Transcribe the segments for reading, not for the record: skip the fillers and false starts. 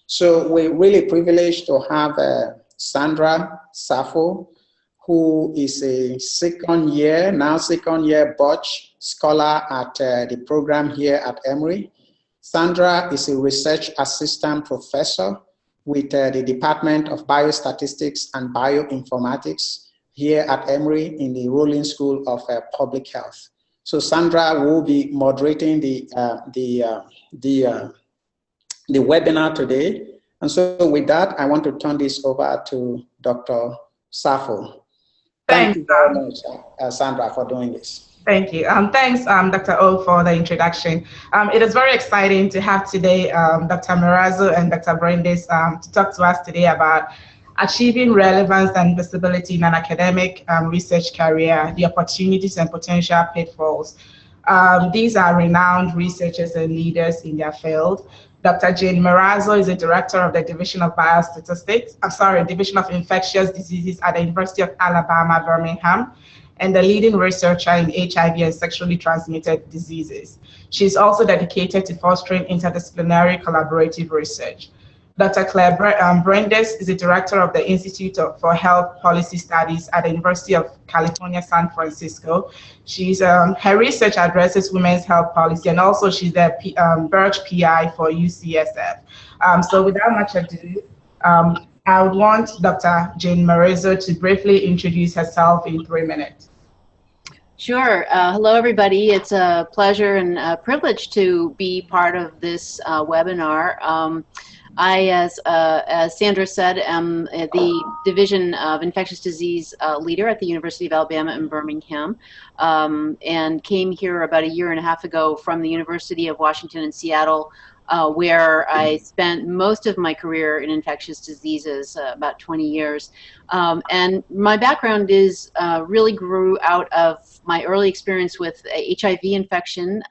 So we're really privileged to have Sandra Sappho, who is a second year Butch scholar at the program here at Emory. Sandra is a research assistant professor with the Department of Biostatistics and Bioinformatics here at Emory in the Rollins School of Public Health. So Sandra will be moderating the webinar today. And so with that, I want to turn this over to Dr. Sappho. Thank you very much, Sandra, for doing this. Thank you. Thanks, Dr. O, for the introduction. It is very exciting to have today Dr. Marrazzo and Dr. Brindis to talk to us today about achieving relevance and visibility in an academic research career, the opportunities and potential pitfalls. These are renowned researchers and leaders in their field. Dr. Jane Marrazzo is the director of the Division of Division of Infectious Diseases at the University of Alabama, Birmingham, and the leading researcher in HIV and sexually transmitted diseases. She's also dedicated to fostering interdisciplinary collaborative research. Dr. Claire Brindis is the director of the Institute for Health Policy Studies at the University of California, San Francisco. Her research addresses women's health policy, and also she's the Birch PI for UCSF. So without much ado, I would want Dr. Jane Marrazzo to briefly introduce herself in 3 minutes. Sure. Hello, everybody. It's a pleasure and a privilege to be part of this webinar. I, as Sandra said, am the Division of Infectious Disease leader at the University of Alabama in Birmingham, and came here about 1.5 years ago from the University of Washington in Seattle, where I spent most of my career in infectious diseases, about 20 years. And my background is really grew out of my early experience with HIV infection,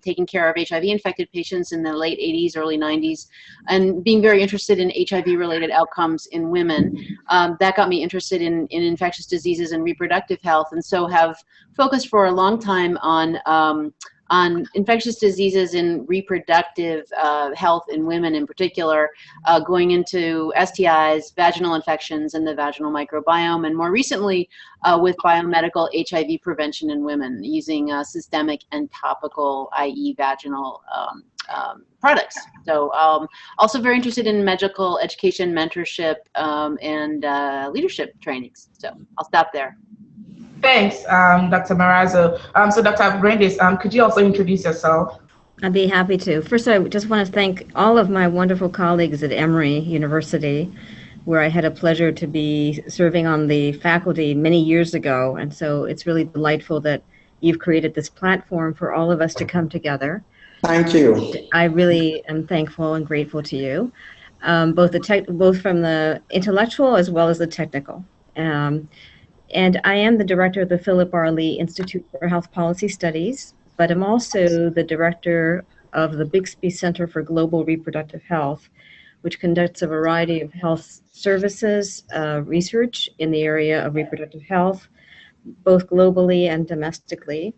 taking care of HIV-infected patients in the late 80s, early 90s, and being very interested in HIV-related outcomes in women. That got me interested in infectious diseases and reproductive health, and so have focused for a long time on infectious diseases in reproductive health in women in particular, going into STIs, vaginal infections, and the vaginal microbiome, and more recently with biomedical HIV prevention in women using systemic and topical, i.e. vaginal products. So also very interested in medical education, mentorship, and leadership trainings. So I'll stop there. Thanks, Dr. Marrazzo. So Dr. Brindis, could you also introduce yourself? I'd be happy to. First, I just want to thank all of my wonderful colleagues at Emory University, where I had a pleasure to be serving on the faculty many years ago. And so it's really delightful that you've created this platform for all of us to come together. Thank you. I really am thankful and grateful to you, both from the intellectual as well as the technical. And I am the director of the Philip R. Lee Institute for Health Policy Studies, but I'm also the director of the Bixby Center for Global Reproductive Health, which conducts a variety of health services, research in the area of reproductive health, both globally and domestically.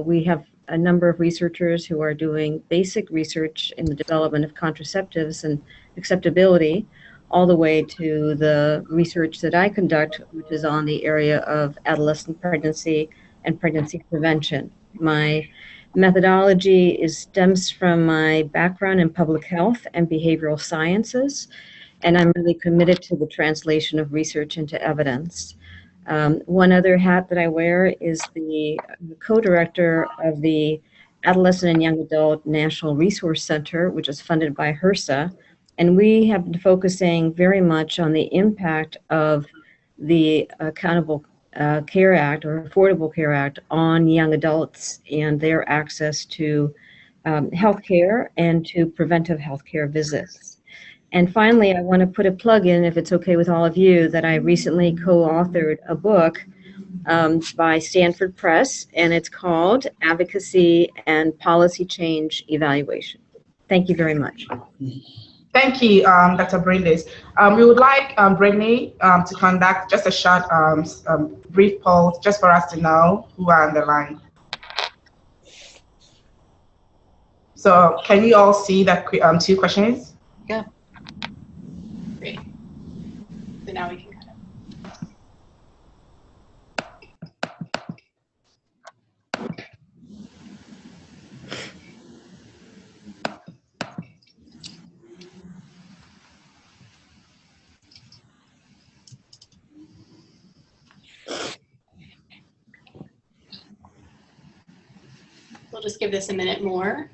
We have a number of researchers who are doing basic research in the development of contraceptives and acceptability, all the way to the research that I conduct, which is on the area of adolescent pregnancy and pregnancy prevention. My methodology stems from my background in public health and behavioral sciences, and I'm really committed to the translation of research into evidence. One other hat that I wear is the co-director of the Adolescent and Young Adult National Resource Center, which is funded by HRSA. And we have been focusing very much on the impact of the Accountable Care Act or Affordable Care Act on young adults and their access to health care and to preventive health care visits. And finally, I want to put a plug in, if it's okay with all of you, that I recently co-authored a book by Stanford Press, and it's called Advocacy and Policy Change Evaluation. Thank you very much. Thank you, Dr. Brindis. We would like Brittany to conduct just a short brief poll just for us to know who are on the line. So can you all see that 2 questions? Yeah. Great. So now we can kind of. We'll just give this a minute more.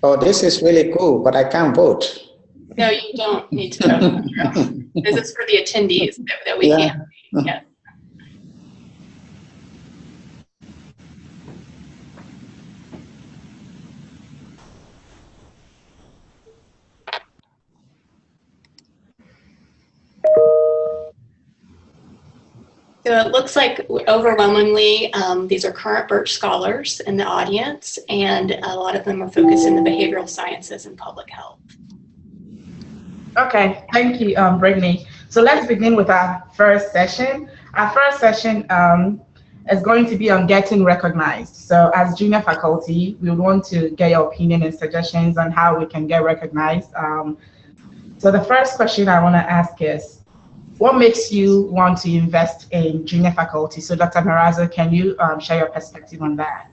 Oh, this is really cool, but I can't vote. No, you don't need to vote. This is for the attendees that we can't see. Yeah. So it looks like overwhelmingly these are current Birch scholars in the audience, and a lot of them are focused in the behavioral sciences and public health. Okay, thank you, Brittany. So let's begin with our first session. Our first session is going to be on getting recognized. So as junior faculty, we want to get your opinion and suggestions on how we can get recognized. So the first question I want to ask is, what makes you want to invest in junior faculty? So Dr. Marrazzo, can you share your perspective on that?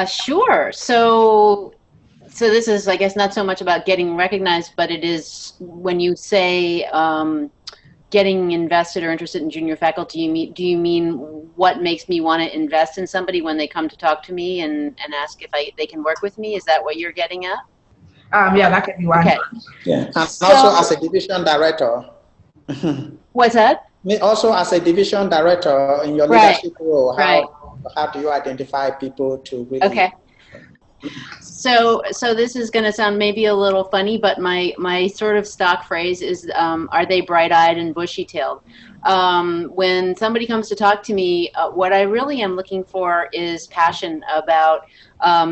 Sure. So this is, I guess, not so much about getting recognized, but it is when you say getting invested or interested in junior faculty, do you mean what makes me want to invest in somebody when they come to talk to me and ask if they can work with me? Is that what you're getting at? Yeah, that could be one. Okay. Yeah, and also as a division director. What's that? Also as a division director in your leadership role, how do you identify people to really? Okay. So this is going to sound maybe a little funny, but my sort of stock phrase is, are they bright-eyed and bushy-tailed? When somebody comes to talk to me, what I really am looking for is passion about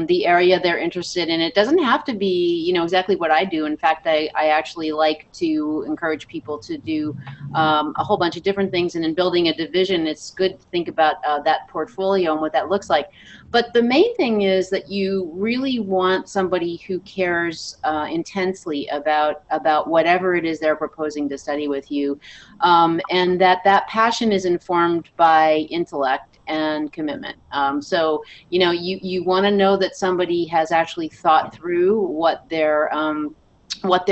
the area they're interested in. It doesn't have to be, you know, exactly what I do. In fact, I actually like to encourage people to do a whole bunch of different things. And in building a division, it's good to think about that portfolio and what that looks like. But the main thing is that you really want somebody who cares intensely about whatever it is they're proposing to study with you, and that passion is informed by intellect and commitment. So, you know, you want to know that somebody has actually thought through what they're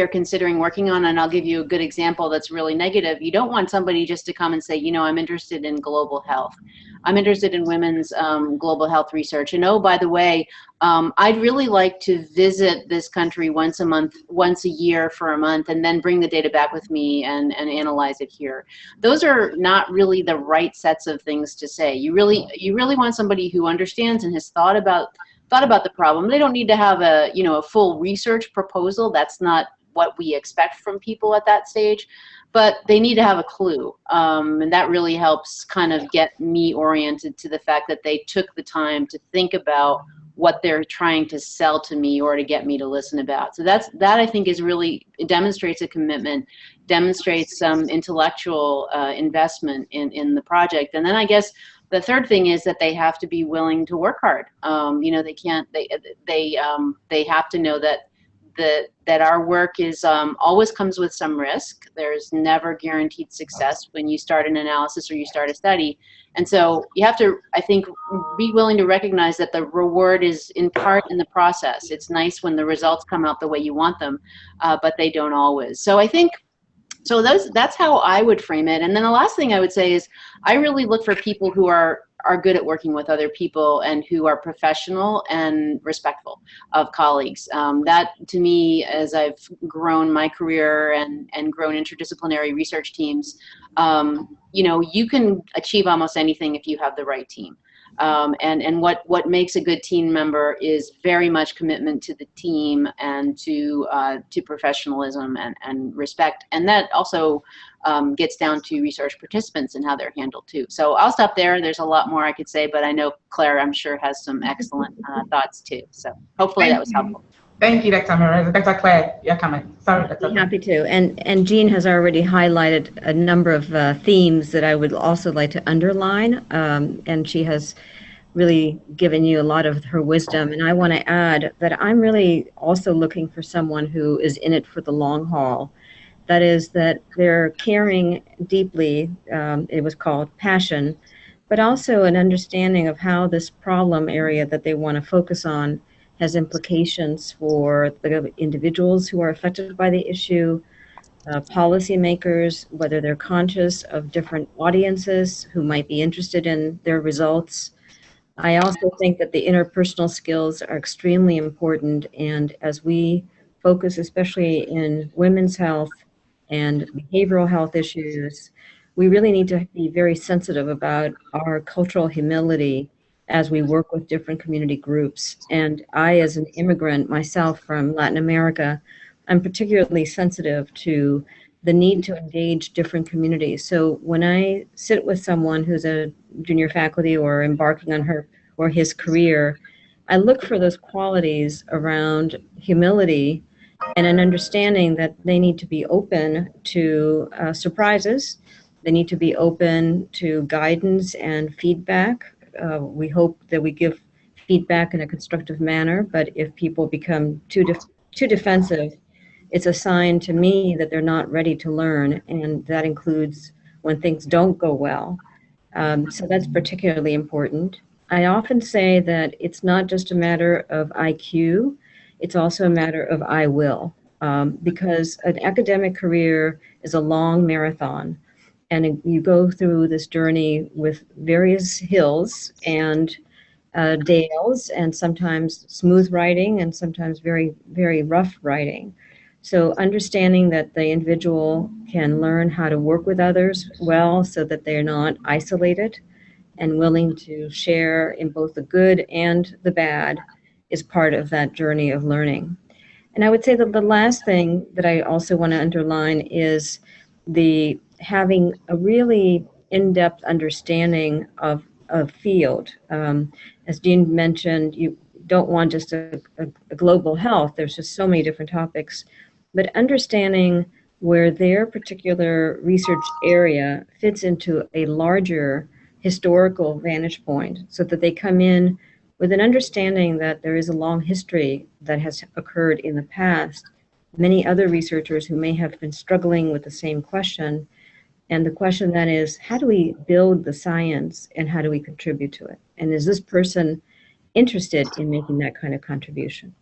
considering working on. And I'll give you a good example that's really negative. You don't want somebody just to come and say, you know, I'm interested in global health. I'm interested in women's global health research. And oh, by the way, I'd really like to visit this country once a year for a month, and then bring the data back with me and analyze it here. Those are not really the right sets of things to say. You really want somebody who understands and has thought about the problem. They don't need to have a full research proposal. That's not what we expect from people at that stage, but they need to have a clue. And that really helps kind of get me oriented to the fact that they took the time to think about what they're trying to sell to me or to get me to listen about. So that I think is really, it demonstrates a commitment, demonstrates some intellectual investment in the project. And then I guess the third thing is that they have to be willing to work hard. You know, they have to know that our work is always comes with some risk. There's never guaranteed success when you start an analysis or you start a study. And so you have to, I think, be willing to recognize that the reward is in part in the process. It's nice when the results come out the way you want them, but they don't always. So I think, that's how I would frame it. And then the last thing I would say is I really look for people who are good at working with other people and who are professional and respectful of colleagues. That, to me, as I've grown my career and grown interdisciplinary research teams, you know, you can achieve almost anything if you have the right team. And what makes a good team member is very much commitment to the team and to professionalism and respect. And that also gets down to research participants and how they're handled too. So I'll stop there. There's a lot more I could say, but I know Claire, I'm sure, has some excellent thoughts too. So hopefully that was helpful. Thank you, Dr. Marrazzo. Dr. Claire, you're coming. Sorry, Dr. I'm happy to. And Jean has already highlighted a number of themes that I would also like to underline. And she has really given you a lot of her wisdom. And I want to add that I'm really also looking for someone who is in it for the long haul. That is, that they're caring deeply, it was called passion, but also an understanding of how this problem area that they want to focus on has implications for the individuals who are affected by the issue, policymakers, whether they're conscious of different audiences who might be interested in their results. I also think that the interpersonal skills are extremely important, and as we focus especially in women's health and behavioral health issues, we really need to be very sensitive about our cultural humility as we work with different community groups. And I, as an immigrant myself from Latin America, I'm particularly sensitive to the need to engage different communities. So when I sit with someone who's a junior faculty or embarking on her or his career, I look for those qualities around humility and an understanding that they need to be open to surprises. They need to be open to guidance and feedback. We hope that we give feedback in a constructive manner, but if people become too defensive, it's a sign to me that they're not ready to learn, and that includes when things don't go well. So that's particularly important. I often say that it's not just a matter of IQ, it's also a matter of I will, because an academic career is a long marathon, and you go through this journey with various hills and dales, and sometimes smooth riding and sometimes very, very rough riding. So understanding that the individual can learn how to work with others well so that they're not isolated and willing to share in both the good and the bad is part of that journey of learning. And I would say that the last thing that I also want to underline is the having a really in-depth understanding of a field. As Jean mentioned, you don't want just a global health. There's just so many different topics. But understanding where their particular research area fits into a larger historical vantage point so that they come in with an understanding that there is a long history that has occurred in the past, many other researchers who may have been struggling with the same question. And the question then is, how do we build the science and how do we contribute to it? And is this person interested in making that kind of contribution?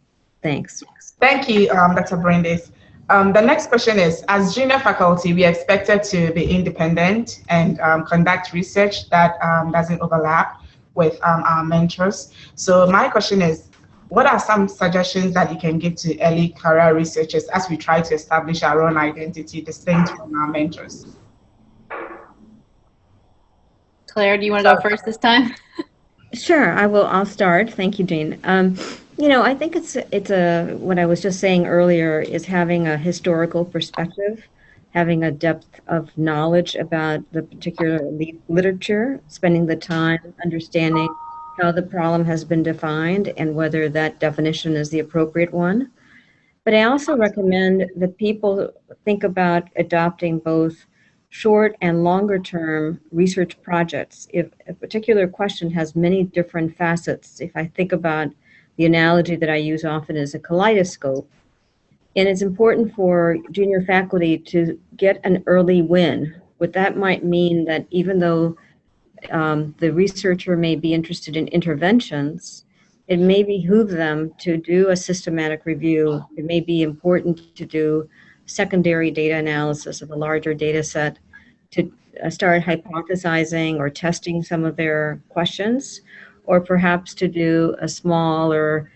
Thanks. Thank you, Dr. Brindis. The next question is, as junior faculty, we are expected to be independent and conduct research that doesn't overlap with our mentors. So my question is, what are some suggestions that you can give to early career researchers as we try to establish our own identity distinct from our mentors? Claire, do you want to go first this time? Sure, I'll start. Thank you, Jean. You know, I think it's what I was just saying earlier is having a historical perspective, having a depth of knowledge about the particular literature, spending the time understanding how the problem has been defined and whether that definition is the appropriate one. But I also recommend that people think about adopting both short and longer term research projects. If a particular question has many different facets, if I think about the analogy that I use often is a kaleidoscope, and it's important for junior faculty to get an early win. What that might mean that even though the researcher may be interested in interventions, it may behoove them to do a systematic review. It may be important to do secondary data analysis of a larger data set to start hypothesizing or testing some of their questions, or perhaps to do a smaller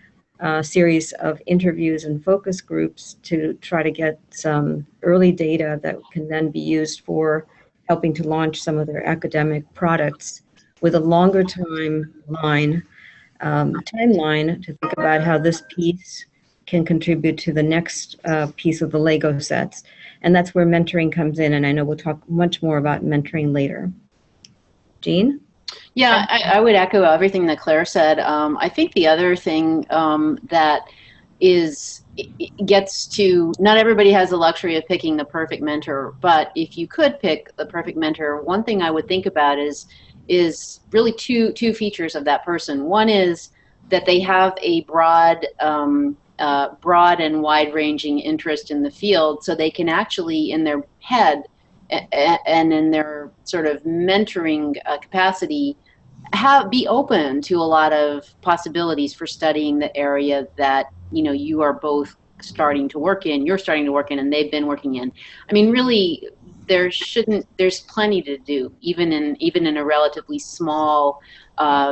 series of interviews and focus groups to try to get some early data that can then be used for helping to launch some of their academic products with a longer timeline to think about how this piece can contribute to the next piece of the Lego sets. And that's where mentoring comes in, and I know we'll talk much more about mentoring later. Jean? Yeah, I would echo everything that Claire said. I think the other thing that gets to, not everybody has the luxury of picking the perfect mentor, but if you could pick the perfect mentor, one thing I would think about is is really two features of that person. One is that they have a broad and wide-ranging interest in the field, so they can actually, in their head and in their sort of mentoring capacity, be open to a lot of possibilities for studying the area that you are both starting to work in. You're starting to work in, and they've been working in. I mean, really, there's plenty to do, even in a relatively small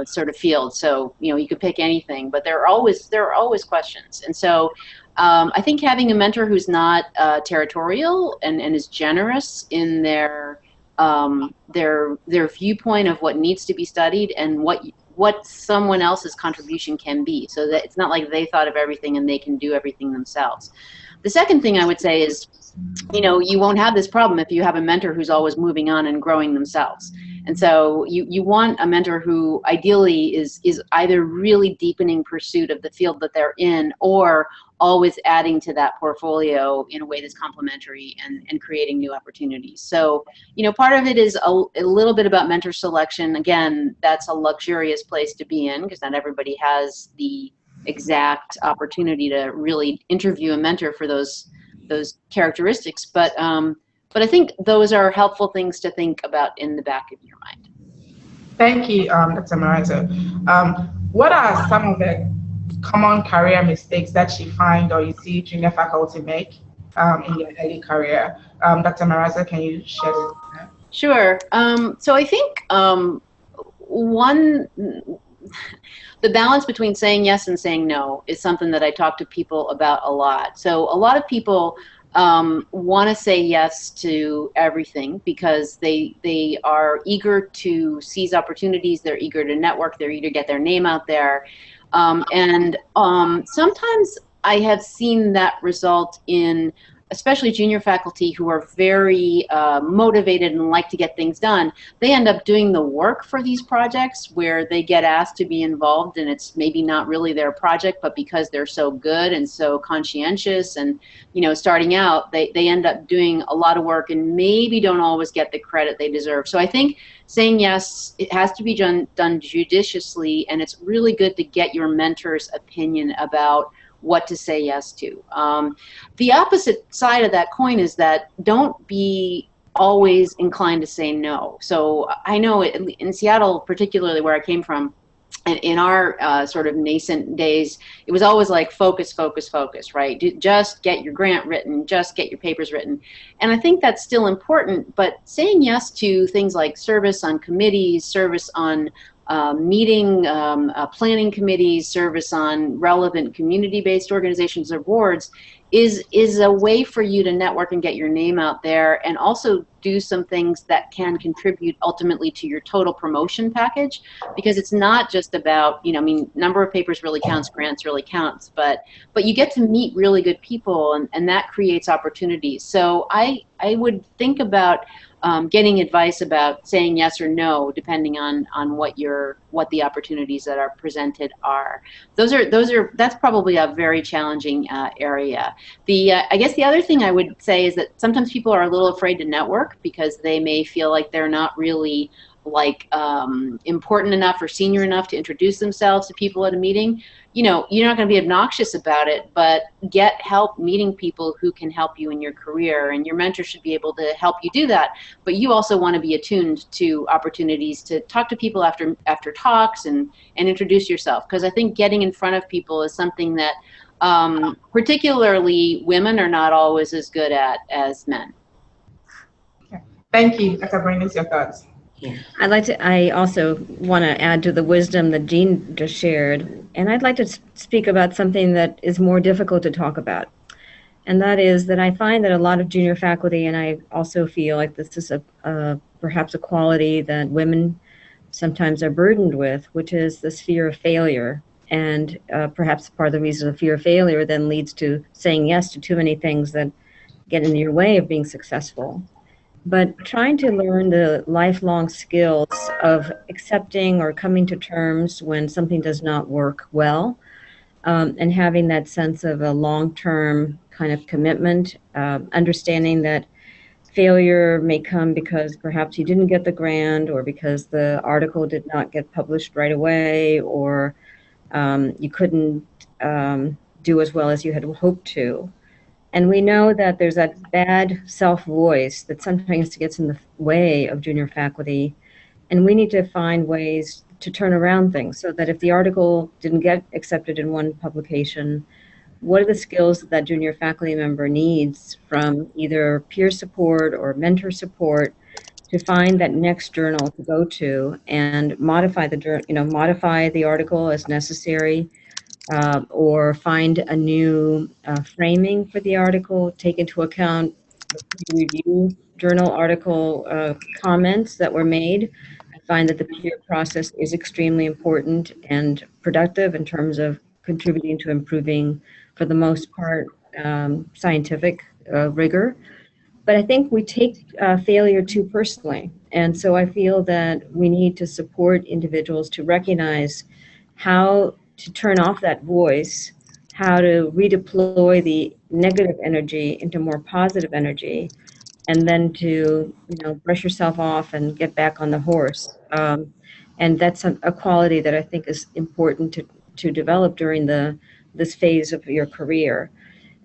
sort of field. So you could pick anything, but there are always questions. And so I think having a mentor who's not territorial and is generous in their viewpoint of what needs to be studied and what someone else's contribution can be, so that it's not like they thought of everything and they can do everything themselves. The second thing I would say is, you won't have this problem if you have a mentor who's always moving on and growing themselves. And so you want a mentor who ideally is either really deepening pursuit of the field that they're in, or always adding to that portfolio in a way that's complementary and creating new opportunities. So, part of it is a little bit about mentor selection. Again, that's a luxurious place to be in, because not everybody has the exact opportunity to really interview a mentor for those characteristics. But I think those are helpful things to think about in the back of your mind. Thank you, Dr. Marrazzo. What are some of the common career mistakes that you find or you see junior faculty make in your early career? Dr. Marrazzo, can you share this? Sure. So I think the balance between saying yes and saying no is something that I talk to people about a lot. So a lot of people want to say yes to everything because they are eager to seize opportunities, they're eager to network, they're eager to get their name out there. And sometimes I have seen that result in especially junior faculty who are very motivated and like to get things done. They end up doing the work for these projects where they get asked to be involved, and it's maybe not really their project, but because they're so good and so conscientious and starting out, they end up doing a lot of work and maybe don't always get the credit they deserve. So I think saying yes, it has to be done judiciously, and it's really good to get your mentor's opinion about what to say yes to. The opposite side of that coin is that don't be always inclined to say no. So I know in Seattle, particularly where I came from, in our sort of nascent days, it was always like focus, focus, focus, right? Just get your grant written, just get your papers written. And I think that's still important, but saying yes to things like service on committees, service on planning committees, service on relevant community-based organizations or boards is a way for you to network and get your name out there, and also do some things that can contribute ultimately to your total promotion package, because it's not just about, number of papers really counts, grants really counts, but you get to meet really good people, and that creates opportunities. So I would think about getting advice about saying yes or no, depending on what the opportunities that are presented are. That's probably a very challenging area. I guess the other thing I would say is that sometimes people are a little afraid to network because they may feel like they're not really important enough or senior enough to introduce themselves to people at a meeting. You're not going to be obnoxious about it, but get help meeting people who can help you in your career, and your mentor should be able to help you do that. But you also want to be attuned to opportunities to talk to people after talks and introduce yourself, because I think getting in front of people is something that particularly women are not always as good at as men. Okay. Thank you. Dr. Brindis, your thoughts? I also want to add to the wisdom that Jean just shared, and I'd like to speak about something that is more difficult to talk about. And that is that I find that a lot of junior faculty, and I also feel like this is perhaps a quality that women sometimes are burdened with, which is this fear of failure. And perhaps part of the reason of fear of failure then leads to saying yes to too many things that get in your way of being successful. But trying to learn the lifelong skills of accepting or coming to terms when something does not work well, and having that sense of a long-term kind of commitment, understanding that failure may come because perhaps you didn't get the grant, or because the article did not get published right away, or you couldn't do as well as you had hoped to. And we know that there's that bad self-voice that sometimes gets in the way of junior faculty, and we need to find ways to turn around things so that if the article didn't get accepted in one publication, what are the skills that junior faculty member needs from either peer support or mentor support to find that next journal to go to and modify the article as necessary, or find a new framing for the article, take into account the review journal article comments that were made. I find that the peer process is extremely important and productive in terms of contributing to improving, for the most part, scientific rigor. But I think we take failure too personally. And so I feel that we need to support individuals to recognize how to turn off that voice, how to redeploy the negative energy into more positive energy, and then to, brush yourself off and get back on the horse. And that's a quality that I think is important to develop during this phase of your career.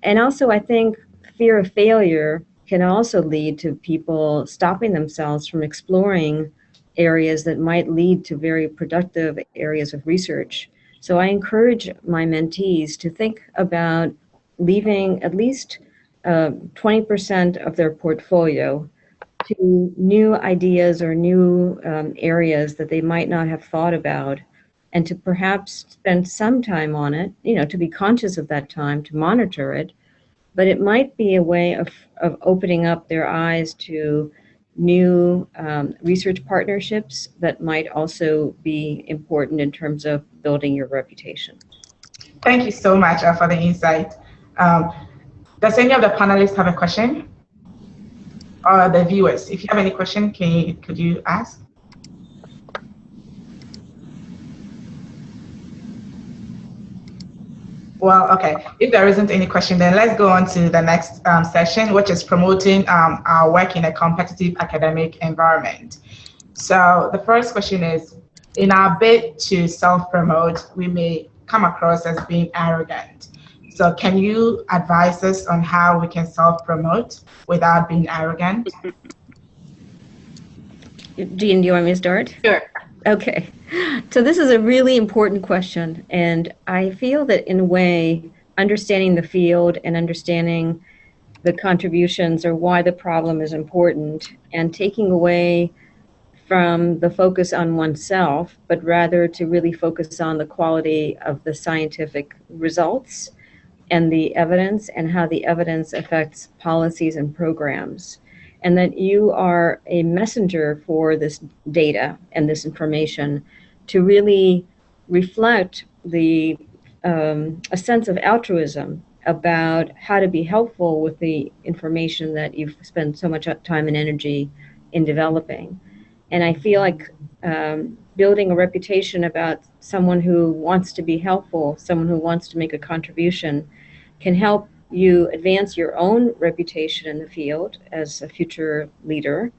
And also, I think fear of failure can also lead to people stopping themselves from exploring areas that might lead to very productive areas of research. So I encourage my mentees to think about leaving at least 20% of their portfolio to new ideas or new areas that they might not have thought about, and to perhaps spend some time on it, to be conscious of that time, to monitor it. But it might be a way of opening up their eyes to new research partnerships that might also be important in terms of building your reputation. Thank you so much for the insight. Does any of the panelists have a question? Or the viewers, if you have any question, could you ask? Well, okay. If there isn't any question, then let's go on to the next session, which is promoting our work in a competitive academic environment. So the first question is, in our bid to self-promote, we may come across as being arrogant. So can you advise us on how we can self-promote without being arrogant? Jean, do you want me to start? Sure. Okay. So this is a really important question, and I feel that in a way, understanding the field and understanding the contributions or why the problem is important, and taking away from the focus on oneself, but rather to really focus on the quality of the scientific results and the evidence and how the evidence affects policies and programs. And that you are a messenger for this data and this information to really reflect a sense of altruism about how to be helpful with the information that you've spent so much time and energy in developing. And I feel like building a reputation about someone who wants to be helpful, someone who wants to make a contribution, can help you advance your own reputation in the field as a future leader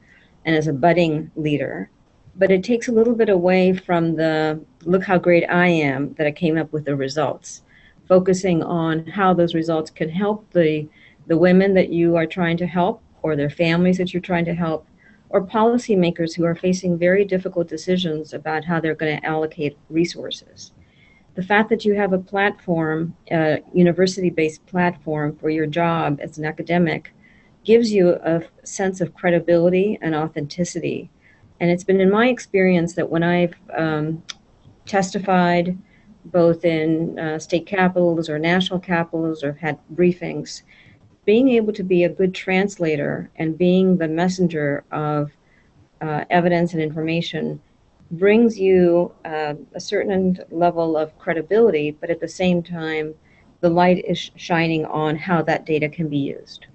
and as a budding leader. But it takes a little bit away from the look how great I am that I came up with the results, focusing on how those results can help the women that you are trying to help, or their families that you're trying to help, or policymakers who are facing very difficult decisions about how they're going to allocate resources. The fact that you have a platform, a university-based platform for your job as an academic, gives you a sense of credibility and authenticity. And it's been in my experience that when I've testified both in state capitals or national capitals, or had briefings, being able to be a good translator and being the messenger of evidence and information brings you a certain level of credibility, but at the same time, the light is shining on how that data can be used.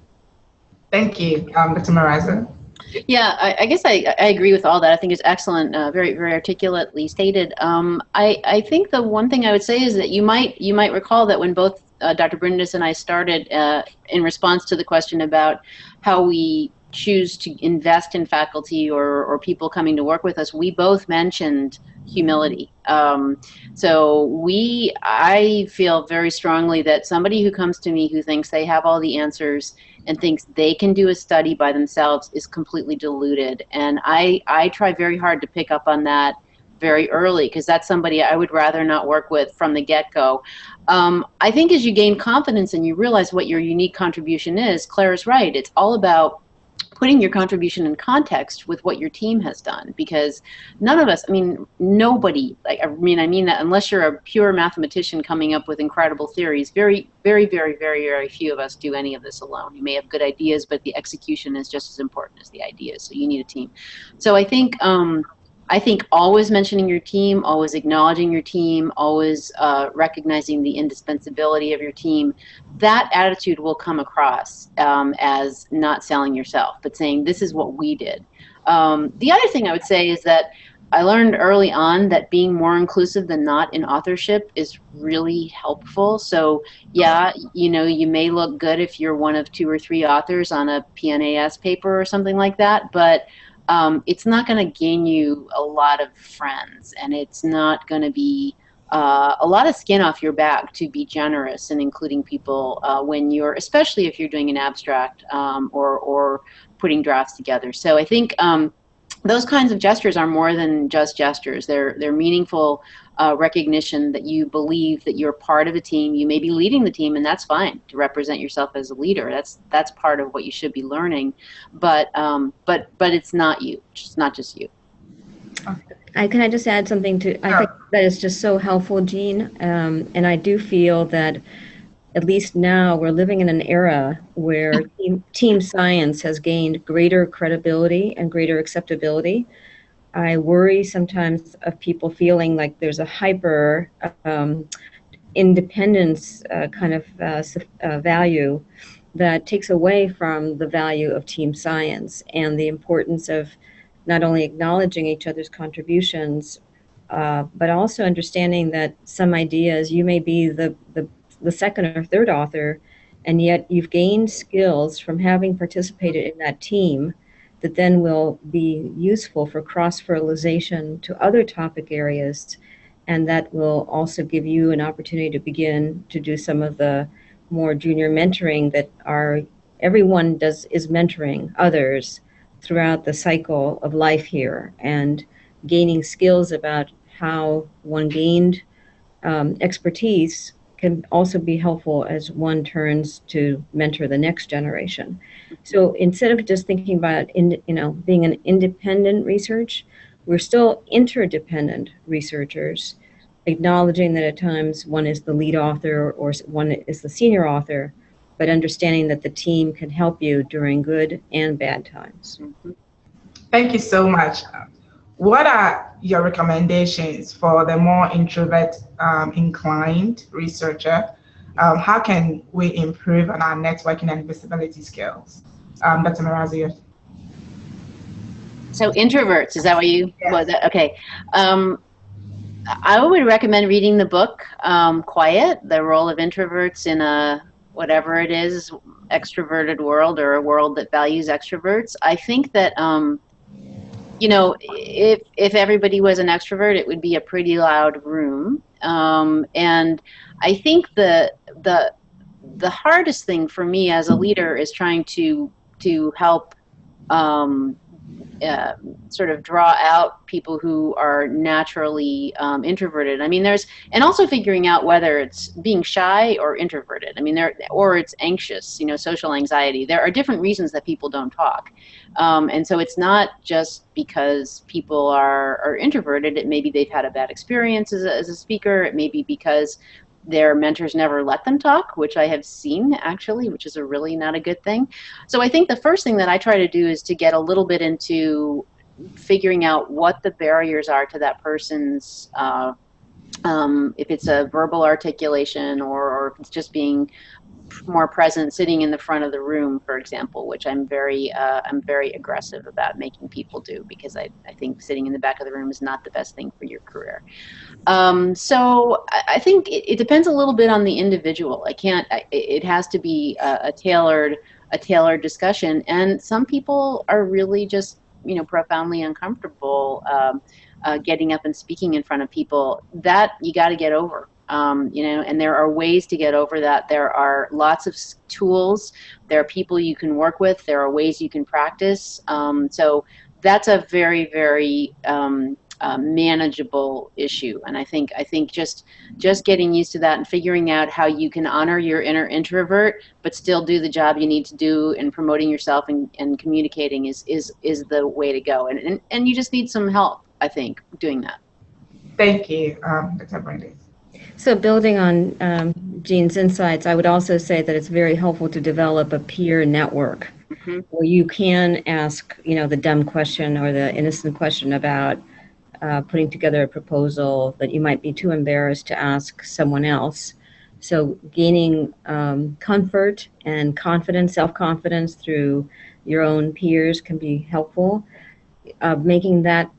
Thank you, Dr. Marrazzo. Yeah, I guess I agree with all that. I think it's excellent, very, very articulately stated. I think the one thing I would say is that you might recall that when both Dr. Brindis and I started in response to the question about how we choose to invest in faculty or people coming to work with us, we both mentioned humility. So I feel very strongly that somebody who comes to me who thinks they have all the answers and thinks they can do a study by themselves is completely deluded. And I try very hard to pick up on that very early, because that's somebody I would rather not work with from the get-go. I think as you gain confidence and you realize what your unique contribution is, Claire's right. It's all about putting your contribution in context with what your team has done, because none of us, I mean, nobody, like, I mean that unless you're a pure mathematician coming up with incredible theories, very, very, very, very, very few of us do any of this alone. You may have good ideas, but the execution is just as important as the ideas. So you need a team. So I think always mentioning your team, always acknowledging your team, always recognizing the indispensability of your team, that attitude will come across as not selling yourself, but saying, this is what we did. The other thing I would say is that I learned early on that being more inclusive than not in authorship is really helpful. So yeah, you know, you may look good if you're one of 2 or 3 authors on a PNAS paper or something like that, but it's not going to gain you a lot of friends, and it's not going to be a lot of skin off your back to be generous and including people when you're, especially if you're doing an abstract or putting drafts together. So I think those kinds of gestures are more than just gestures. They're meaningful recognition that you believe that you're part of a team. You may be leading the team, and that's fine to represent yourself as a leader. That's part of what you should be learning, but it's not you. It's not just you. Can I just add something to? I think that is just so helpful, Jean. And I do feel that at least now we're living in an era where team science has gained greater credibility and greater acceptability. I worry sometimes of people feeling like there's a hyper independence kind of value that takes away from the value of team science and the importance of not only acknowledging each other's contributions, but also understanding that some ideas, you may be the second or third author, and yet you've gained skills from having participated in that team that then will be useful for cross-fertilization to other topic areas, and that will also give you an opportunity to begin to do some of the more junior mentoring that everyone is mentoring others throughout the cycle of life here, and gaining skills about how one gained expertise can also be helpful as one turns to mentor the next generation. So instead of just thinking about being an independent research, we're still interdependent researchers, acknowledging that at times one is the lead author or one is the senior author, but understanding that the team can help you during good and bad times. Thank you so much. What are your recommendations for the more introvert inclined researcher? How can we improve on our networking and visibility skills? Dr. Marrazzo. So introverts, is that what you? Yes. Was that okay? I would recommend reading the book Quiet: The Role of Introverts in a whatever it is, extroverted world, or a world that values extroverts. I think that if everybody was an extrovert, it would be a pretty loud room. And I think the hardest thing for me as a leader is trying to help sort of draw out people who are naturally introverted. I mean, and also figuring out whether it's being shy or introverted. I mean, or it's anxious, social anxiety. There are different reasons that people don't talk. And so it's not just because people are introverted. It may be they've had a bad experience as a speaker. It may be because their mentors never let them talk, which I have seen actually, which is really not a good thing. So I think the first thing that I try to do is to get a little bit into figuring out what the barriers are to that person's, if it's a verbal articulation or if it's just being more present, sitting in the front of the room, for example, which I'm very aggressive about making people do, because I think sitting in the back of the room is not the best thing for your career. So I think it depends a little bit on the individual. It has to be a tailored a tailored discussion. And some people are really just, you know, profoundly uncomfortable getting up and speaking in front of people. That you got to get over. You know, and there are ways to get over that. There are lots of tools. There are people you can work with. There are ways you can practice. So that's a very, very manageable issue. And I think just getting used to that and figuring out how you can honor your inner introvert, but still do the job you need to do in promoting yourself and communicating is the way to go. And you just need some help, I think, doing that. Thank you, Dr. Brindis. So building on Jean's insights, I would also say that it's very helpful to develop a peer network where you can ask, you know, the dumb question or the innocent question about putting together a proposal that you might be too embarrassed to ask someone else. So gaining comfort and confidence, self-confidence through your own peers can be helpful. Making that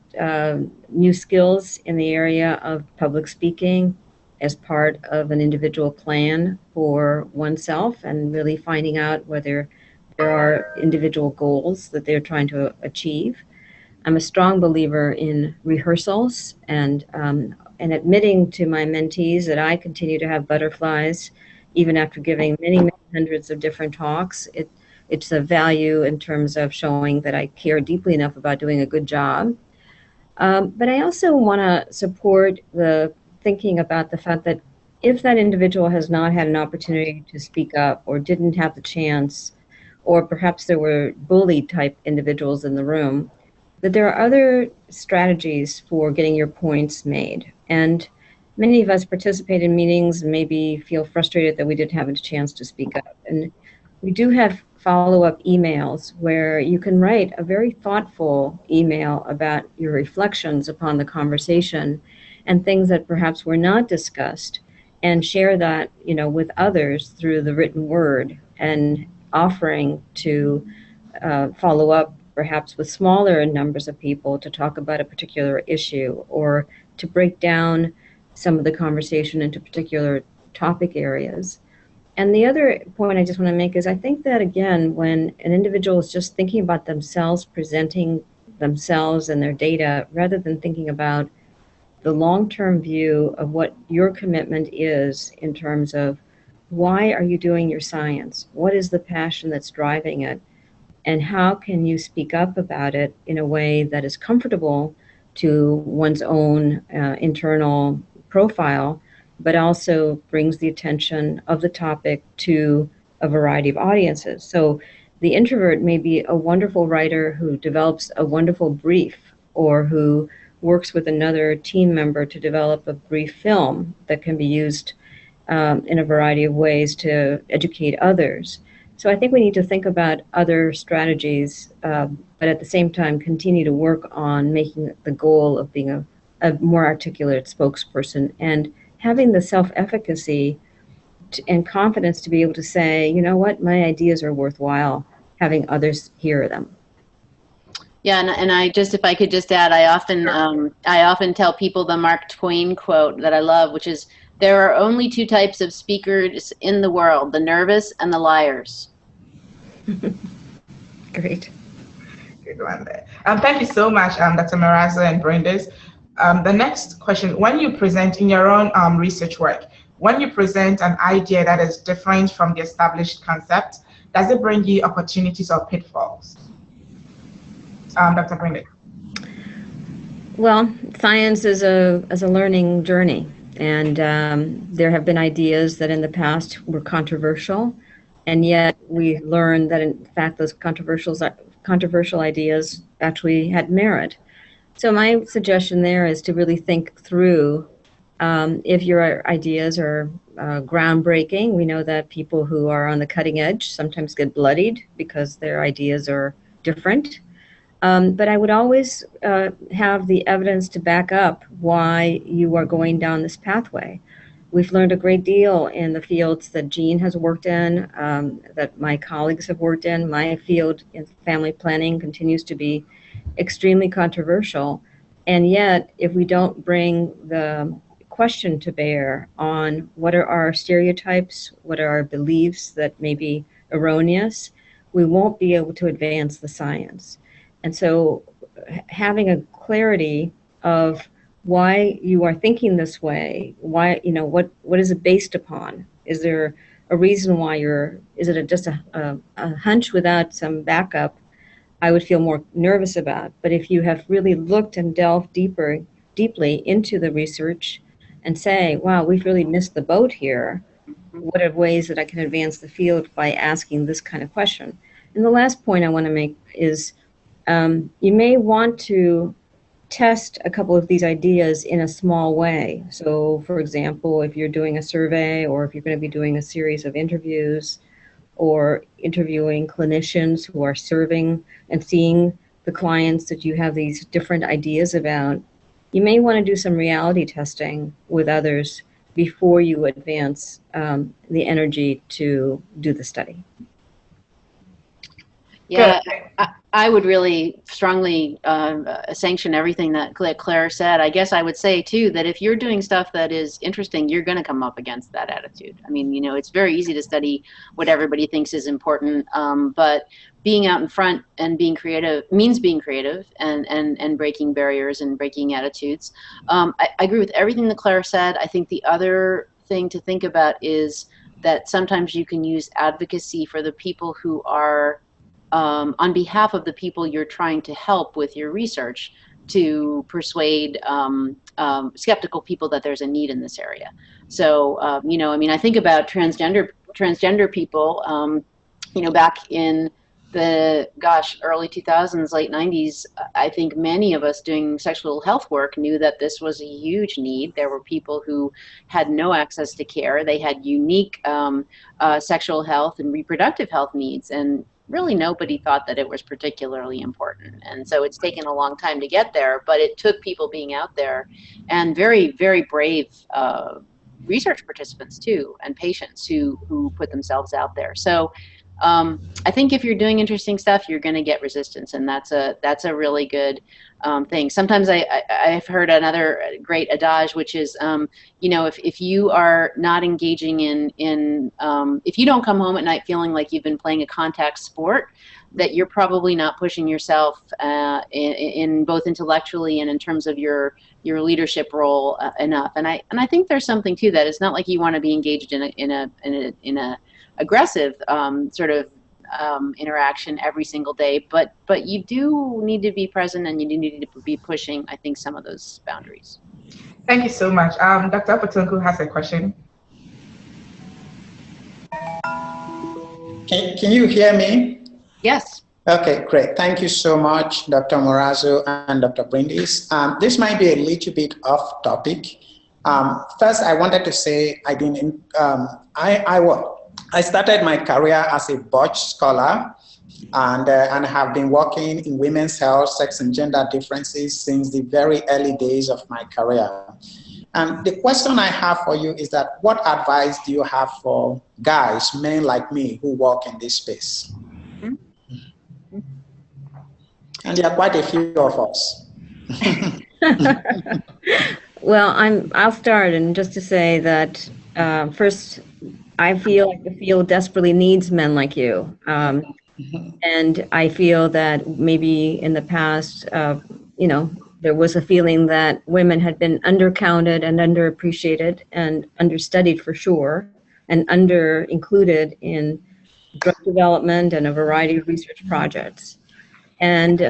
new skills in the area of public speaking as part of an individual plan for oneself, and really finding out whether there are individual goals that they're trying to achieve. I'm a strong believer in rehearsals and admitting to my mentees that I continue to have butterflies even after giving many, many hundreds of different talks. It's a value in terms of showing that I care deeply enough about doing a good job. But I also want to support the thinking about the fact that if that individual has not had an opportunity to speak up or didn't have the chance, or perhaps there were bully type individuals in the room, that there are other strategies for getting your points made. And many of us participate in meetings and maybe feel frustrated that we didn't have a chance to speak up. And we do have follow-up emails where you can write a very thoughtful email about your reflections upon the conversation and things that perhaps were not discussed, and share that, you know, with others through the written word, and offering to follow up perhaps with smaller numbers of people to talk about a particular issue, or to break down some of the conversation into particular topic areas. And the other point I just want to make is I think that, again, when an individual is just thinking about themselves, presenting themselves and their data, rather than thinking about the long-term view of what your commitment is in terms of why are you doing your science? What is the passion that's driving it? And how can you speak up about it in a way that is comfortable to one's own internal profile, but also brings the attention of the topic to a variety of audiences? So the introvert may be a wonderful writer who develops a wonderful brief, or who works with another team member to develop a brief film that can be used in a variety of ways to educate others. So I think we need to think about other strategies, but at the same time continue to work on making the goal of being a more articulate spokesperson, and having the self-efficacy and confidence to be able to say, you know what, my ideas are worthwhile, having others hear them. Yeah, and I just, if I could just add, I often tell people the Mark Twain quote that I love, which is, there are only two types of speakers in the world, the nervous and the liars. Great. Good one there. Thank you so much, Dr. Marrazzo and Brindis. The next question, when you present in your own research work, when you present an idea that is different from the established concept, does it bring you opportunities or pitfalls? Dr. Brindis. Well, science is a learning journey, and there have been ideas that in the past were controversial, and yet we learned that in fact those controversial ideas actually had merit. So my suggestion there is to really think through if your ideas are groundbreaking. We know that people who are on the cutting edge sometimes get bloodied because their ideas are different. But I would always have the evidence to back up why you are going down this pathway. We've learned a great deal in the fields that Jean has worked in, that my colleagues have worked in. My field in family planning continues to be extremely controversial. And yet, if we don't bring the question to bear on what are our stereotypes, what are our beliefs that may be erroneous, we won't be able to advance the science. And so having a clarity of why you are thinking this way, why, you know, what is it based upon? Is there a reason why is it just a hunch without some backup? I would feel more nervous about. But if you have really looked and delved deeply into the research and say, wow, we've really missed the boat here. What are ways that I can advance the field by asking this kind of question? And the last point I want to make is you may want to test a couple of these ideas in a small way. So, for example, if you're doing a survey or if you're going to be doing a series of interviews or interviewing clinicians who are serving and seeing the clients that you have these different ideas about, you may want to do some reality testing with others before you advance the energy to do the study. Yeah, I would really strongly sanction everything that Claire said. I guess I would say, too, that if you're doing stuff that is interesting, you're going to come up against that attitude. I mean, you know, it's very easy to study what everybody thinks is important, but being out in front and being creative means being creative and breaking barriers and breaking attitudes. I agree with everything that Claire said. I think the other thing to think about is that sometimes you can use advocacy for the people who are on behalf of the people you're trying to help with your research to persuade skeptical people that there's a need in this area. So, you know, I mean, I think about transgender people, you know, back in the, early 2000s, late 90s, I think many of us doing sexual health work knew that this was a huge need. There were people who had no access to care. They had unique sexual health and reproductive health needs, and really nobody thought that it was particularly important. And so it's taken a long time to get there, but it took people being out there and very, very brave research participants too, and patients who put themselves out there. So I think if you're doing interesting stuff, you're going to get resistance, and that's a really good thing. Sometimes I've heard another great adage, which is, you know, if you are not engaging in if you don't come home at night feeling like you've been playing a contact sport, that you're probably not pushing yourself in both intellectually and in terms of your leadership role enough. And I think there's something to that. It's not like you want to be engaged in a aggressive sort of interaction every single day, but you do need to be present, and you do need to be pushing, I think, some of those boundaries. Thank you so much. Dr. Opotunku has a question. Can you hear me? Yes. Okay, great. Thank you so much, Dr. Marrazzo and Dr. Brindis. This might be a little bit off topic. First, I wanted to say I started my career as a Butch scholar and have been working in women's health, sex and gender differences since the very early days of my career. And the question I have for you is that what advice do you have for guys, men like me, who work in this space? Mm-hmm. And there are quite a few of us. Well, I'll start, and just to say that first, I feel like the field desperately needs men like you. And I feel that maybe in the past, you know, there was a feeling that women had been undercounted and underappreciated and understudied for sure, and under-included in drug development and a variety of research projects. And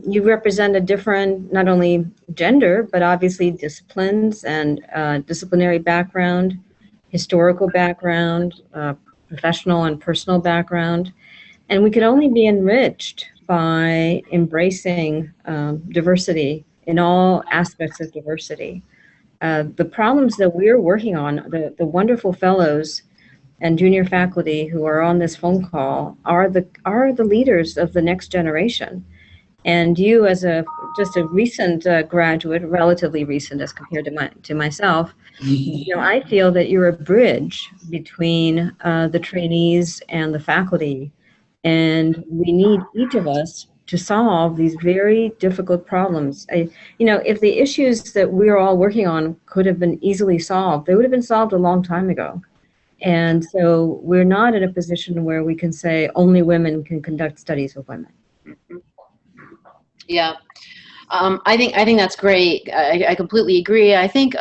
you represent a different, not only gender, but obviously disciplines and disciplinary background, historical background, professional and personal background. And we could only be enriched by embracing diversity in all aspects of diversity. The problems that we're working on, the wonderful fellows and junior faculty who are on this phone call are the leaders of the next generation. And you, as just a recent graduate, relatively recent as compared to myself, you know, I feel that you're a bridge between the trainees and the faculty, and we need each of us to solve these very difficult problems. You know, if the issues that we're all working on could have been easily solved, they would have been solved a long time ago. And so we're not in a position where we can say only women can conduct studies with women. Yeah. I think that's great. I completely agree. I think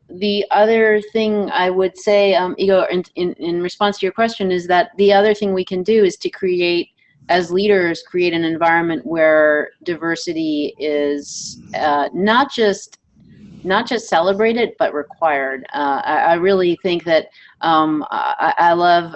the other thing I would say, Igor, in response to your question, is that the other thing we can do is to create, as leaders, create an environment where diversity is not just celebrated, but required. I really think that I love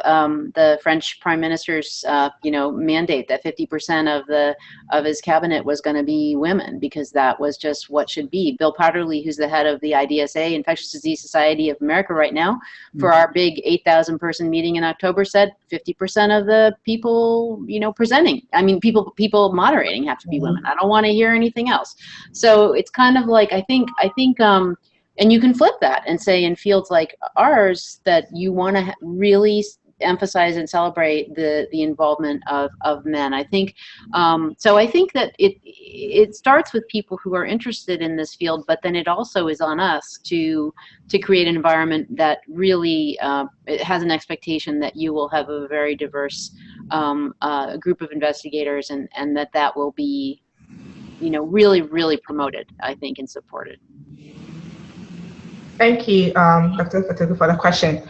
the French Prime Minister's mandate that 50% of his cabinet was going to be women, because that was just what should be. Bill Powderly, who's the head of the IDSA, Infectious Disease Society of America right now, for our big 8,000 person meeting in October, said 50% of the people presenting, I mean people moderating, have to be women. I don't want to hear anything else. So it's kind of like, I think and you can flip that and say, in fields like ours, that you want to really emphasize and celebrate the involvement of men. I think so. I think that it starts with people who are interested in this field, but then it also is on us to create an environment that really it has an expectation that you will have a very diverse group of investigators, and that will be really promoted, I think, and supported. Thank you, Dr. Fatigu, for the question.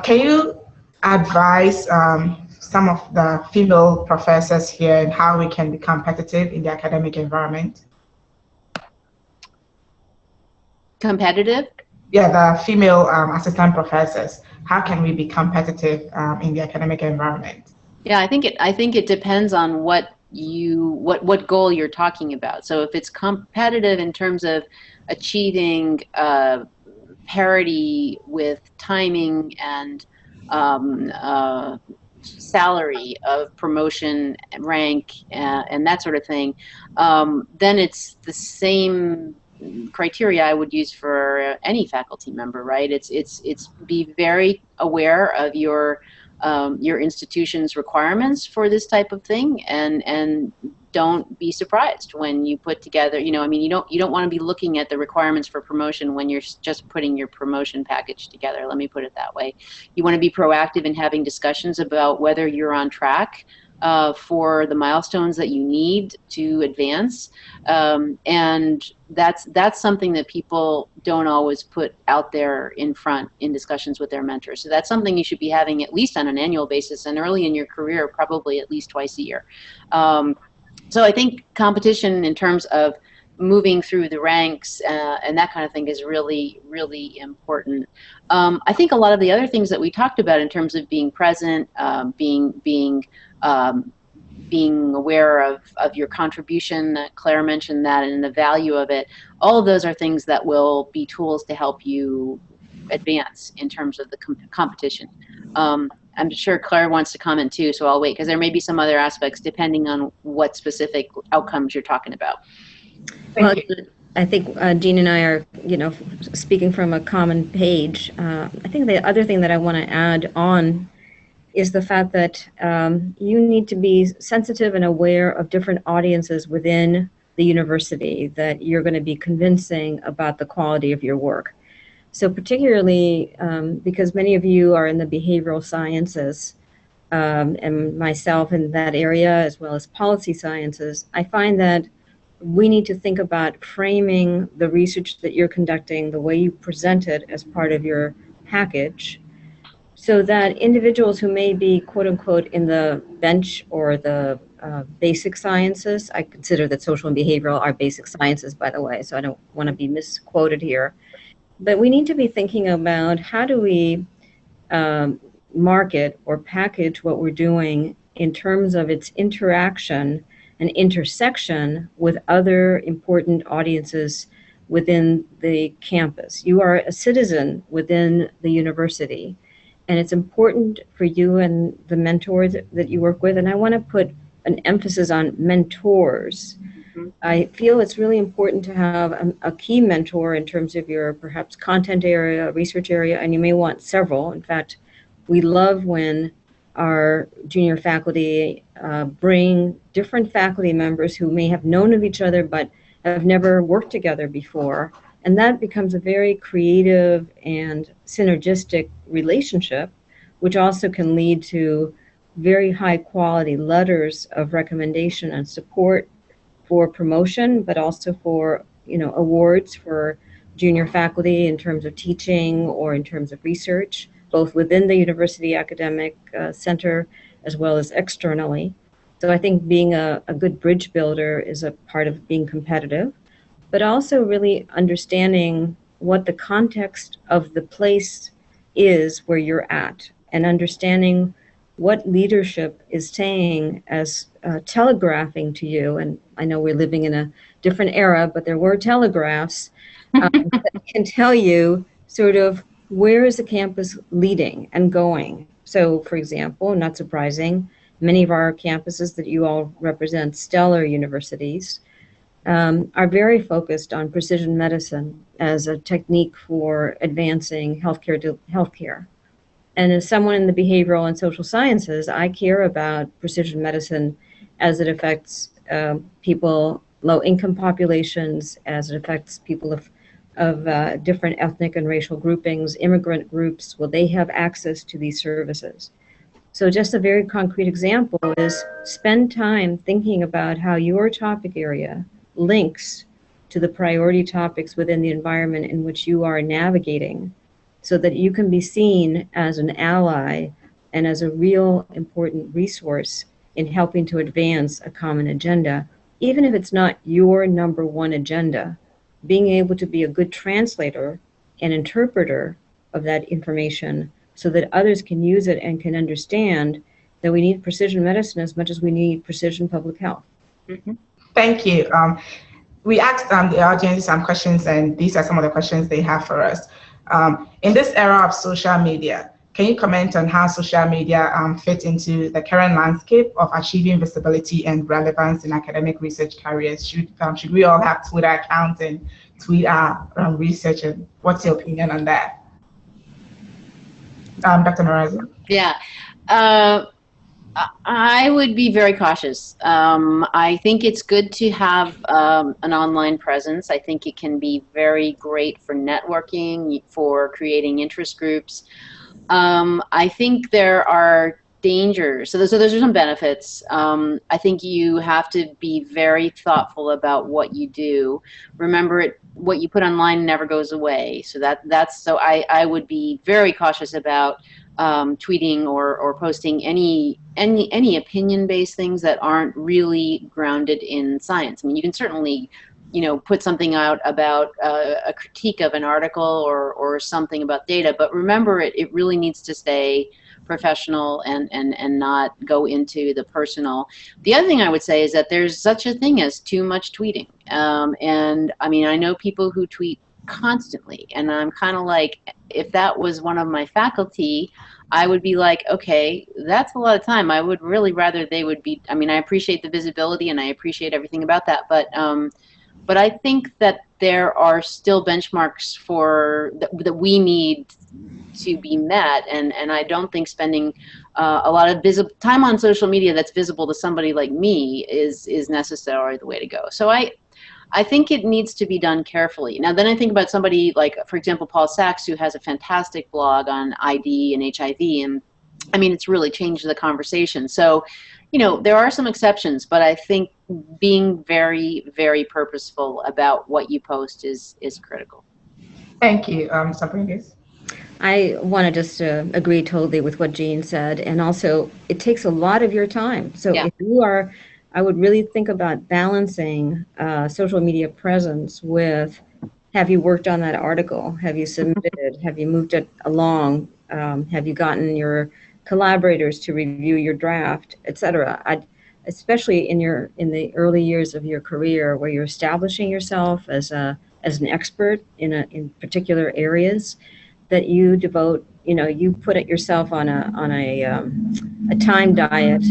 Can you advise some of the female professors here and how we can be competitive in the academic environment? Competitive? Yeah, the female assistant professors. How can we be competitive in the academic environment? Yeah, I think it depends on what goal you're talking about. So if it's competitive in terms of achieving parity with timing and salary of promotion, rank, and that sort of thing, then it's the same criteria I would use for any faculty member, right? It's be very aware of your institution's requirements for this type of thing, and don't be surprised when you put together, you don't want to be looking at the requirements for promotion when you're just putting your promotion package together. Let me put it that way. You want to be proactive in having discussions about whether you're on track for the milestones that you need to advance, and that's something that people don't always put out there in front in discussions with their mentors. So that's something you should be having at least on an annual basis, and early in your career, probably at least twice a year. So I think competition in terms of moving through the ranks and that kind of thing is really important. I think a lot of the other things that we talked about in terms of being present, being aware of your contribution, Claire mentioned that, and the value of it, all of those are things that will be tools to help you advance in terms of the competition. I'm sure Claire wants to comment too, so I'll wait, because there may be some other aspects depending on what specific outcomes you're talking about. Well, I think Jean and I are, speaking from a common page. I think the other thing that I want to add on is the fact that you need to be sensitive and aware of different audiences within the university that you're going to be convincing about the quality of your work. So particularly because many of you are in the behavioral sciences, and myself in that area, as well as policy sciences, I find that we need to think about framing the research that you're conducting, the way you present it as part of your package, so that individuals who may be, quote unquote, in the bench or the basic sciences — I consider that social and behavioral are basic sciences, by the way, so I don't want to be misquoted here — but we need to be thinking about how do we market or package what we're doing in terms of its interaction and intersection with other important audiences within the campus. You are a citizen within the university, and it's important for you and the mentors that you work with. And I want to put an emphasis on mentors. I feel it's really important to have a key mentor in terms of your perhaps content area, research area, and you may want several. In fact, we love when our junior faculty bring different faculty members who may have known of each other but have never worked together before, And that becomes a very creative and synergistic relationship, which also can lead to very high quality letters of recommendation and support for promotion, but also for, awards for junior faculty in terms of teaching or in terms of research, both within the university academic center as well as externally. So I think being a good bridge builder is a part of being competitive, but also really understanding what the context of the place is where you're at, and understanding what leadership is saying as telegraphing to you. And I know we're living in a different era, but there were telegraphs that can tell you sort of where is the campus leading and going. So, for example, not surprising, many of our campuses that you all represent, stellar universities, are very focused on precision medicine as a technique for advancing healthcare to healthcare. And as someone in the behavioral and social sciences, I care about precision medicine as it affects people, low-income populations, as it affects people of different ethnic and racial groupings, immigrant groups. Will they have access to these services? So just a very concrete example is spend time thinking about how your topic area links to the priority topics within the environment in which you are navigating, so that you can be seen as an ally and as a real important resource in helping to advance a common agenda, even if it's not your number one agenda. Being able to be a good translator and interpreter of that information so that others can use it and can understand that we need precision medicine as much as we need precision public health. Mm-hmm. Thank you. We asked the audience some questions, and these are some of the questions they have for us. In this era of social media, can you comment on how social media fit into the current landscape of achieving visibility and relevance in academic research careers? Should we all have Twitter accounts and tweet our research? And what's your opinion on that? Dr. Marrazzo? Yeah. I would be very cautious. I think it's good to have an online presence. I think it can be very great for networking, for creating interest groups. I think there are dangers. So those are some benefits. I think you have to be very thoughtful about what you do. Remember, what you put online never goes away. So so I would be very cautious about tweeting or posting any opinion-based things that aren't really grounded in science. I mean, you can certainly, put something out about a critique of an article or something about data, but remember, it really needs to stay professional and not go into the personal. The other thing I would say is that there's such a thing as too much tweeting. And I mean, I know people who tweet constantly, and I'm kind of like, if that was one of my faculty, I would be like, okay, that's a lot of time. I would really rather they would be, I mean, I appreciate the visibility and I appreciate everything about that, but I think that there are still benchmarks that we need to be met, and I don't think spending a lot of time on social media that's visible to somebody like me is necessarily the way to go. So I think it needs to be done carefully. Now, then I think about somebody like, for example, Paul Sachs, who has a fantastic blog on ID and HIV, and I mean, it's really changed the conversation. So, there are some exceptions, but I think being very, very purposeful about what you post is critical. Thank you, Mr. Brindis. I want to just agree totally with what Jean said, and also it takes a lot of your time. So if you are, I would really think about balancing social media presence with, have you worked on that article? Have you submitted? Have you moved it along? Have you gotten your collaborators to review your draft, etc.? Especially in the early years of your career, where you're establishing yourself as an expert in particular areas, that you devote, you put it yourself on a time diet,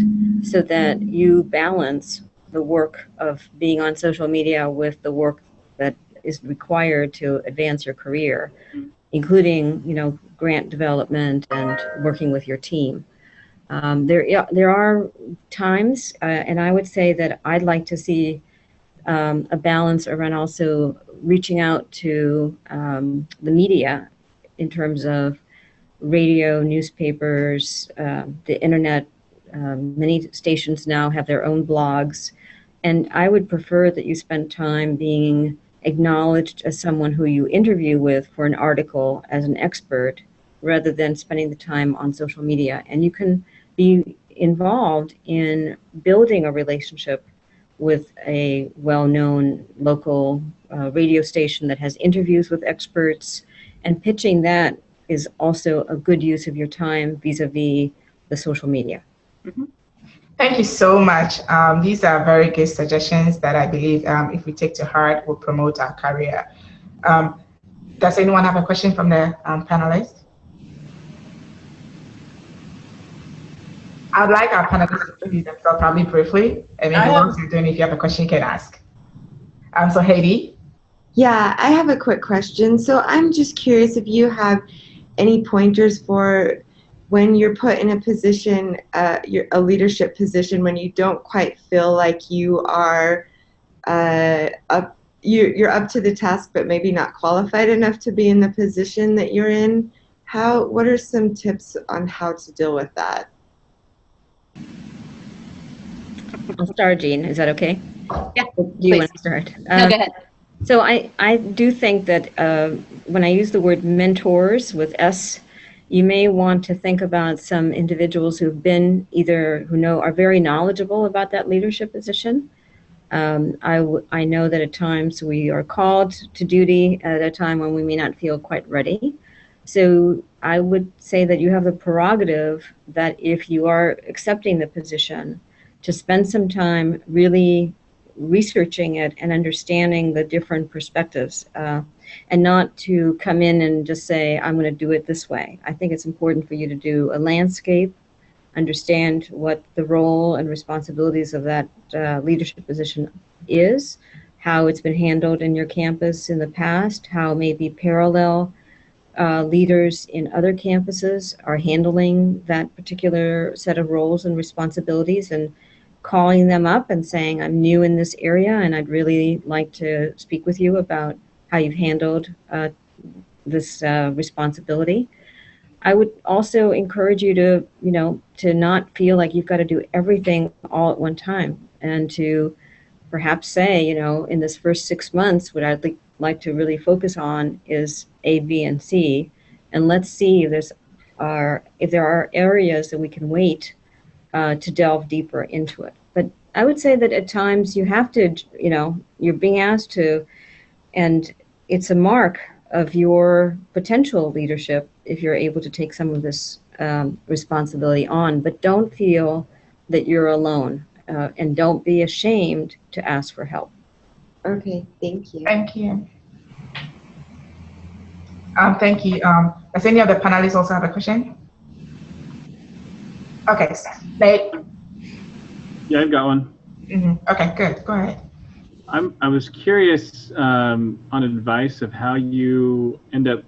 so that you balance the work of being on social media with the work that is required to advance your career, including, grant development and working with your team. There are times, and I would say that I'd like to see a balance around also reaching out to the media in terms of radio, newspapers, the internet. Many stations now have their own blogs. And I would prefer that you spend time being acknowledged as someone who you interview with for an article as an expert, rather than spending the time on social media. And you can be involved in building a relationship with a well-known local radio station that has interviews with experts, and pitching that is also a good use of your time vis-a-vis the social media. Mm-hmm. Thank you so much. These are very good suggestions that I believe if we take to heart will promote our career. Does anyone have a question from the panelists? I'd like our panelists to introduce themselves probably briefly, and maybe once you're doing, if you have a question, you can ask. So Heidi? Yeah, I have a quick question. So I'm just curious if you have any pointers for when you're put in a position, a leadership position, when you don't quite feel like you are you're up to the task, but maybe not qualified enough to be in the position that you're in. What are some tips on how to deal with that? I'll start, Jean. Is that okay? Yeah. Do you want to start? No, go ahead. So I do think that when I use the word mentors with S, you may want to think about some individuals who've been are very knowledgeable about that leadership position. I know that at times we are called to duty at a time when we may not feel quite ready. So I would say that you have the prerogative that if you are accepting the position, to spend some time really researching it and understanding the different perspectives, and not to come in and just say, I'm going to do it this way. I think it's important for you to do a landscape, understand what the role and responsibilities of that leadership position is, how it's been handled in your campus in the past, how maybe parallel leaders in other campuses are handling that particular set of roles and responsibilities, and calling them up and saying, I'm new in this area and I'd really like to speak with you about how you've handled this responsibility. I would also encourage you to, to not feel like you've got to do everything all at one time, and to perhaps say, in this first 6 months, what I'd like to really focus on is A, B, and C, and let's see if there are areas that we can wait to delve deeper into it. But I would say that at times you have to, you're being asked to, and it's a mark of your potential leadership if you're able to take some of this responsibility on. But don't feel that you're alone, and don't be ashamed to ask for help. Okay, thank you. Thank you. Thank you. Does any of the panelists also have a question? Okay, Nate. Yeah, I've got one. Mm-hmm. Okay, good. Go ahead. I was curious on advice of how you end up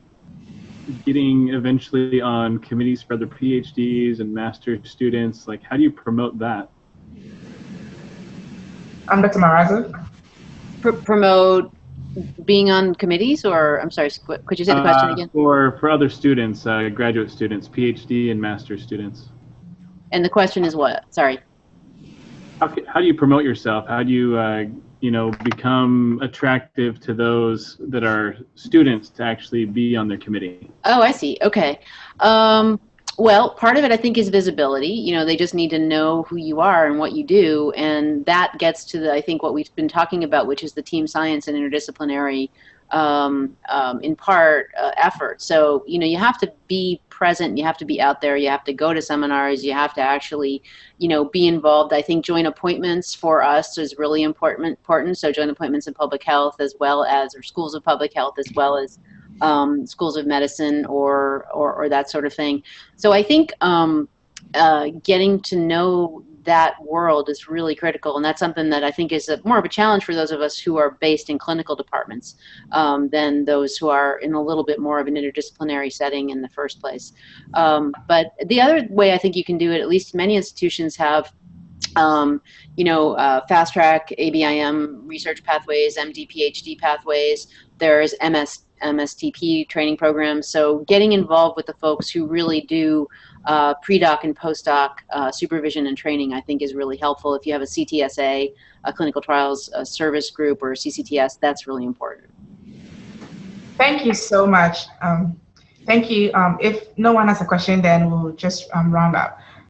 getting eventually on committees for other PhDs and master's students. Like, how do you promote that? Dr. Marrazzo. Promote being on committees, or I'm sorry, could you say the question again? For other students, graduate students, PhD and master's students. And the question is what? Sorry. How do you promote yourself? How do you, become attractive to those that are students to actually be on their committee? Oh, I see. Okay. Well, part of it, I think, is visibility. They just need to know who you are and what you do. And that gets to I think, what we've been talking about, which is the team science and interdisciplinary, in part, effort. So, you have to be present, you have to be out there, you have to go to seminars, you have to actually, be involved. I think joint appointments for us is really important. So joint appointments in public health, as well as, or schools of public health, as well as schools of medicine or that sort of thing. So I think getting to know that world is really critical, and that's something that I think is more of a challenge for those of us who are based in clinical departments than those who are in a little bit more of an interdisciplinary setting in the first place. But the other way I think you can do it, at least many institutions have fast track ABIM research pathways, MD, PhD pathways. There's MSTP training programs. So getting involved with the folks who really do pre-doc and post-doc supervision and training, I think, is really helpful. If you have a CTSA, a clinical trials service group, or CCTS, that's really important. Thank you so much. Thank you. If no one has a question, then we'll just round up.